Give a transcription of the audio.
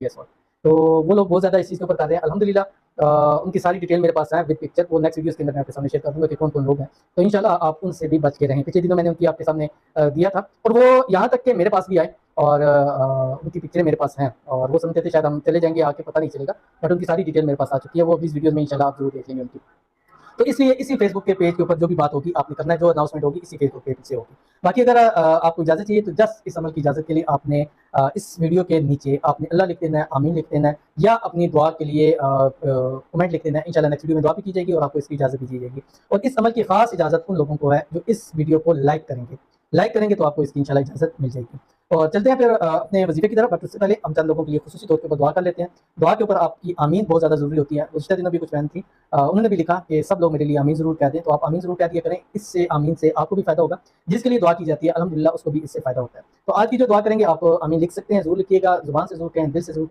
इस वक्त। तो वो लोग बहुत ज़्यादा इस चीज़ के ऊपर कर रहे हैं अल्हम्दुलिल्लाह। उनकी सारी डिटेल मेरे पास है विद पिक्चर, वो नेक्स्ट वीडियोस के अंदर मैं आपके सामने शेयर कर दूंगा कि कौन कौन लोग हैं। तो इंशाल्लाह आप उनसे भी बच के रहें। पिछले दिनों मैंने उनकी आपके सामने दिया था, और वो यहाँ तक कि मेरे पास भी आए, और उनकी पिक्चरें मेरे पास हैं, और वो समझते थे शायद हम चले जाएंगे, आके पता नहीं चलेगा, बट उनकी सारी डिटेल मेरे पास आ चुकी है। वो भी इस वीडियो में इंशाल्लाह आप जरूर देख लेंगे उनकी। तो इसलिए इसी फेसबुक के पेज के ऊपर जो भी बात होगी आपने करना है, जो अनाउंसमेंट होगी इसी फेसबुक पेज से होगी। बाकी अगर आपको इजाज़त चाहिए तो जस्ट इस अमल की इजाज़त के लिए आपने इस वीडियो के नीचे आपने अल्लाह लिख देना है, आमीन लिख देना है, या अपनी दुआ के लिए कमेंट लिख देना है। इंशाल्लाह नेक्स्ट वीडियो में दुआ भी की जाएगी और आपको इसकी इजाज़त भी दी जाएगी। और इस अमल की खास इजाज़त उन लोगों को है जो इस वीडियो को लाइक करेंगे तो आपको इसकी इंशाल्लाह इजाज़त मिल जाएगी। और चलते हैं फिर अपने वजीफे की तरफ, बट उससे पहले हम चंद लोगों के लिए खुसूसी तौर पे दुआ कर लेते हैं। दुआ के ऊपर आपकी आमीन बहुत ज़्यादा ज़रूरी होती है। पिछले दिनों भी कुछ बहन थी, उन्होंने भी लिखा कि सब लोग मेरे लिए आमीन ज़रूर कह दें, तो आप आमीन ज़रूर कह दिया करें। इससे आमीन से आपको भी फ़ायदा होगा, जिसके लिए दुआ की जाती है अल्हम्दुलिल्लाह उसको भी इससे फ़ायदा होता है। तो आज की जो दुआ करेंगे आप आमीन लिख सकते हैं, ज़रूर लिखिएगा, ज़ुबान से ज़रूर कहें, दिल से ज़रूर